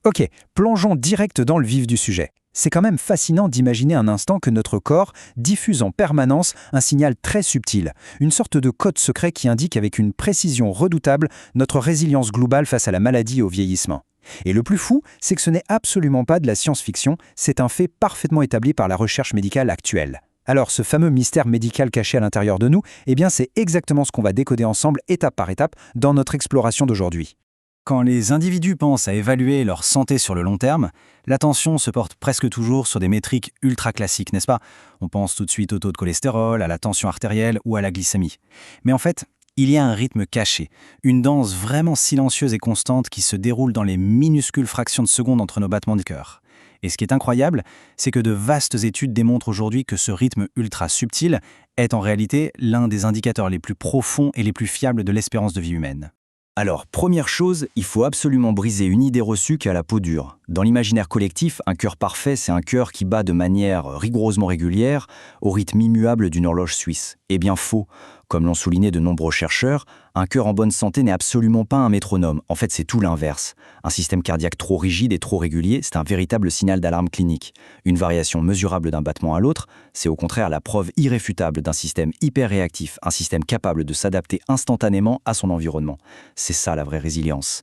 Ok, plongeons direct dans le vif du sujet. C'est quand même fascinant d'imaginer un instant que notre corps diffuse en permanence un signal très subtil, une sorte de code secret qui indique avec une précision redoutable notre résilience globale face à la maladie et au vieillissement. Et le plus fou, c'est que ce n'est absolument pas de la science-fiction, c'est un fait parfaitement établi par la recherche médicale actuelle. Alors ce fameux mystère médical caché à l'intérieur de nous, eh bien c'est exactement ce qu'on va décoder ensemble étape par étape dans notre exploration d'aujourd'hui. Quand les individus pensent à évaluer leur santé sur le long terme, l'attention se porte presque toujours sur des métriques ultra classiques, n'est-ce pas? On pense tout de suite au taux de cholestérol, à la tension artérielle ou à la glycémie. Mais en fait, il y a un rythme caché, une danse vraiment silencieuse et constante qui se déroule dans les minuscules fractions de secondes entre nos battements de cœur. Et ce qui est incroyable, c'est que de vastes études démontrent aujourd'hui que ce rythme ultra subtil est en réalité l'un des indicateurs les plus profonds et les plus fiables de l'espérance de vie humaine. Alors, première chose, il faut absolument briser une idée reçue qui a la peau dure. Dans l'imaginaire collectif, un cœur parfait, c'est un cœur qui bat de manière rigoureusement régulière, au rythme immuable d'une horloge suisse. Eh bien faux. Comme l'ont souligné de nombreux chercheurs, un cœur en bonne santé n'est absolument pas un métronome. En fait, c'est tout l'inverse. Un système cardiaque trop rigide et trop régulier, c'est un véritable signal d'alarme clinique. Une variation mesurable d'un battement à l'autre, c'est au contraire la preuve irréfutable d'un système hyper réactif, un système capable de s'adapter instantanément à son environnement. C'est ça la vraie résilience.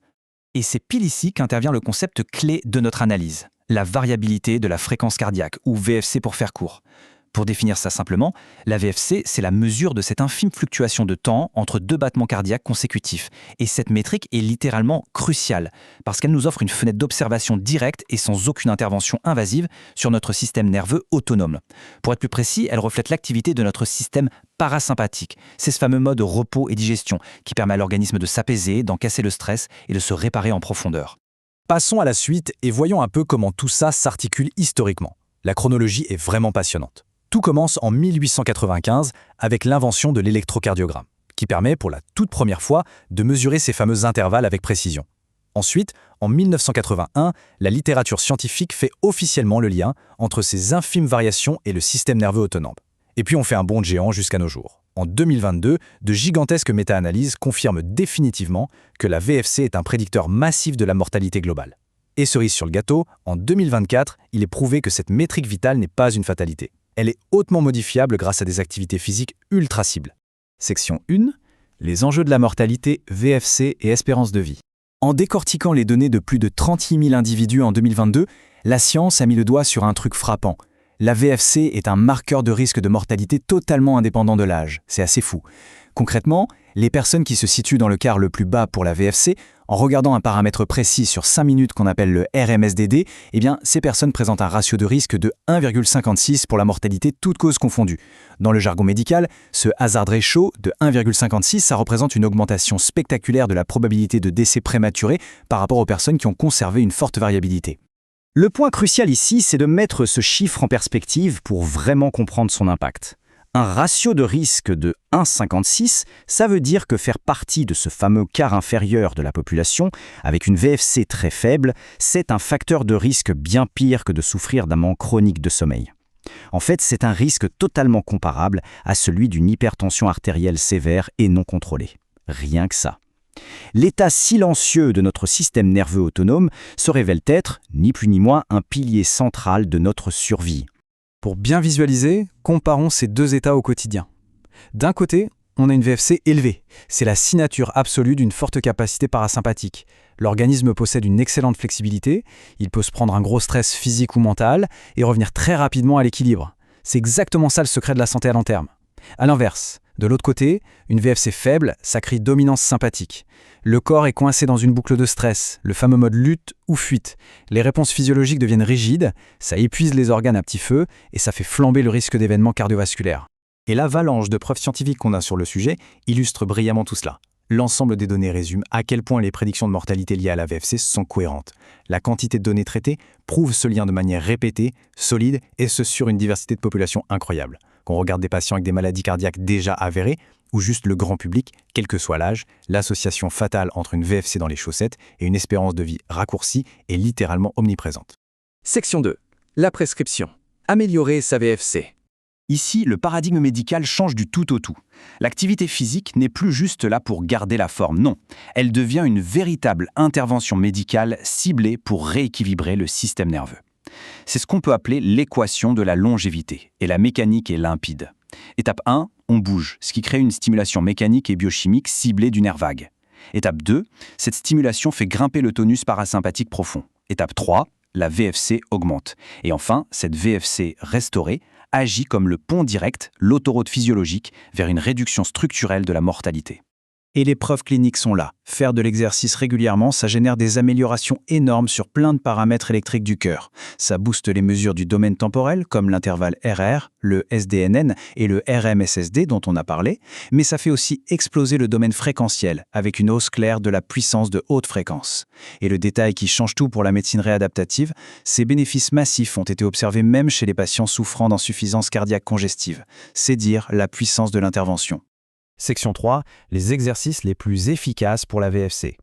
Et c'est pile ici qu'intervient le concept clé de notre analyse, la variabilité de la fréquence cardiaque, ou VFC pour faire court. Pour définir ça simplement, la VFC, c'est la mesure de cette infime fluctuation de temps entre deux battements cardiaques consécutifs. Et cette métrique est littéralement cruciale, parce qu'elle nous offre une fenêtre d'observation directe et sans aucune intervention invasive sur notre système nerveux autonome. Pour être plus précis, elle reflète l'activité de notre système parasympathique. C'est ce fameux mode repos et digestion qui permet à l'organisme de s'apaiser, d'encaisser le stress et de se réparer en profondeur. Passons à la suite et voyons un peu comment tout ça s'articule historiquement. La chronologie est vraiment passionnante. Tout commence en 1895 avec l'invention de l'électrocardiogramme, qui permet pour la toute première fois de mesurer ces fameux intervalles avec précision. Ensuite, en 1981, la littérature scientifique fait officiellement le lien entre ces infimes variations et le système nerveux autonome. Et puis on fait un bond de géant jusqu'à nos jours. En 2022, de gigantesques méta-analyses confirment définitivement que la VFC est un prédicteur massif de la mortalité globale. Et cerise sur le gâteau, en 2024, il est prouvé que cette métrique vitale n'est pas une fatalité. Elle est hautement modifiable grâce à des activités physiques ultra cibles. Section 1. Les enjeux de la mortalité, VFC et espérance de vie. En décortiquant les données de plus de 36 000 individus en 2022, la science a mis le doigt sur un truc frappant. La VFC est un marqueur de risque de mortalité totalement indépendant de l'âge. C'est assez fou. Concrètement, les personnes qui se situent dans le quart le plus bas pour la VFC, en regardant un paramètre précis sur 5 minutes qu'on appelle le RMSDD, eh bien, ces personnes présentent un ratio de risque de 1,56 pour la mortalité toutes causes confondues. Dans le jargon médical, ce hazard ratio de 1,56, ça représente une augmentation spectaculaire de la probabilité de décès prématuré par rapport aux personnes qui ont conservé une forte variabilité. Le point crucial ici, c'est de mettre ce chiffre en perspective pour vraiment comprendre son impact. Un ratio de risque de 1,56, ça veut dire que faire partie de ce fameux quart inférieur de la population, avec une VFC très faible, c'est un facteur de risque bien pire que de souffrir d'un manque chronique de sommeil. En fait, c'est un risque totalement comparable à celui d'une hypertension artérielle sévère et non contrôlée. Rien que ça. L'état silencieux de notre système nerveux autonome se révèle être, ni plus ni moins, un pilier central de notre survie. Pour bien visualiser, comparons ces deux états au quotidien. D'un côté, on a une VFC élevée. C'est la signature absolue d'une forte capacité parasympathique. L'organisme possède une excellente flexibilité, il peut se prendre un gros stress physique ou mental et revenir très rapidement à l'équilibre. C'est exactement ça le secret de la santé à long terme. À l'inverse, de l'autre côté, une VFC faible, ça crie dominance sympathique. Le corps est coincé dans une boucle de stress, le fameux mode lutte ou fuite. Les réponses physiologiques deviennent rigides, ça épuise les organes à petit feu et ça fait flamber le risque d'événements cardiovasculaires. Et l'avalanche de preuves scientifiques qu'on a sur le sujet illustre brillamment tout cela. L'ensemble des données résume à quel point les prédictions de mortalité liées à la VFC sont cohérentes. La quantité de données traitées prouve ce lien de manière répétée, solide et ce sur une diversité de populations incroyable. Qu'on regarde des patients avec des maladies cardiaques déjà avérées ou juste le grand public, quel que soit l'âge, l'association fatale entre une VFC dans les chaussettes et une espérance de vie raccourcie est littéralement omniprésente. Section 2. La prescription. Améliorer sa VFC. Ici, le paradigme médical change du tout au tout. L'activité physique n'est plus juste là pour garder la forme, non. Elle devient une véritable intervention médicale ciblée pour rééquilibrer le système nerveux. C'est ce qu'on peut appeler l'équation de la longévité, et la mécanique est limpide. Étape 1, on bouge, ce qui crée une stimulation mécanique et biochimique ciblée du nerf vague. Étape 2, cette stimulation fait grimper le tonus parasympathique profond. Étape 3, la VFC augmente. Et enfin, cette VFC restaurée agit comme le pont direct, l'autoroute physiologique, vers une réduction structurelle de la mortalité. Et les preuves cliniques sont là. Faire de l'exercice régulièrement, ça génère des améliorations énormes sur plein de paramètres électriques du cœur. Ça booste les mesures du domaine temporel, comme l'intervalle RR, le SDNN et le RMSSD dont on a parlé, mais ça fait aussi exploser le domaine fréquentiel, avec une hausse claire de la puissance de haute fréquence. Et le détail qui change tout pour la médecine réadaptative, ces bénéfices massifs ont été observés même chez les patients souffrant d'insuffisance cardiaque congestive. C'est dire la puissance de l'intervention. Section 3, les exercices les plus efficaces pour la VFC.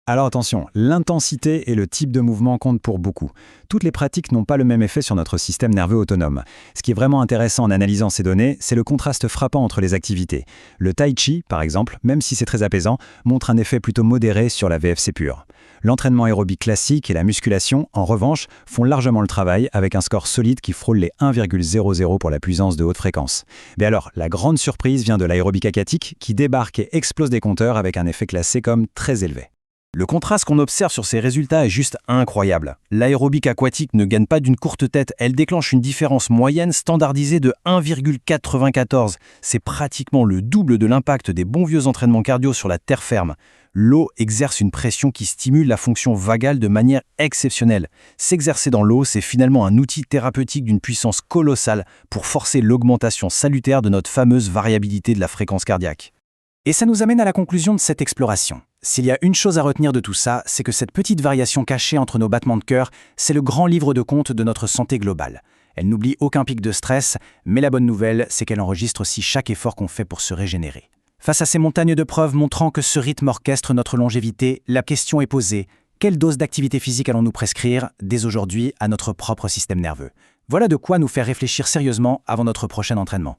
Alors attention, l'intensité et le type de mouvement comptent pour beaucoup. Toutes les pratiques n'ont pas le même effet sur notre système nerveux autonome. Ce qui est vraiment intéressant en analysant ces données, c'est le contraste frappant entre les activités. Le tai chi, par exemple, même si c'est très apaisant, montre un effet plutôt modéré sur la VFC pure. L'entraînement aérobique classique et la musculation, en revanche, font largement le travail avec un score solide qui frôle les 1,00 pour la puissance de haute fréquence. Mais alors, la grande surprise vient de l'aérobique aquatique qui débarque et explose des compteurs avec un effet classé comme très élevé. Le contraste qu'on observe sur ces résultats est juste incroyable. L'aérobique aquatique ne gagne pas d'une courte tête, elle déclenche une différence moyenne standardisée de 1,94. C'est pratiquement le double de l'impact des bons vieux entraînements cardio sur la terre ferme. L'eau exerce une pression qui stimule la fonction vagale de manière exceptionnelle. S'exercer dans l'eau, c'est finalement un outil thérapeutique d'une puissance colossale pour forcer l'augmentation salutaire de notre fameuse variabilité de la fréquence cardiaque. Et ça nous amène à la conclusion de cette exploration. S'il y a une chose à retenir de tout ça, c'est que cette petite variation cachée entre nos battements de cœur, c'est le grand livre de compte de notre santé globale. Elle n'oublie aucun pic de stress, mais la bonne nouvelle, c'est qu'elle enregistre aussi chaque effort qu'on fait pour se régénérer. Face à ces montagnes de preuves montrant que ce rythme orchestre notre longévité, la question est posée. Quelle dose d'activité physique allons-nous prescrire, dès aujourd'hui, à notre propre système nerveux ? Voilà de quoi nous faire réfléchir sérieusement avant notre prochain entraînement.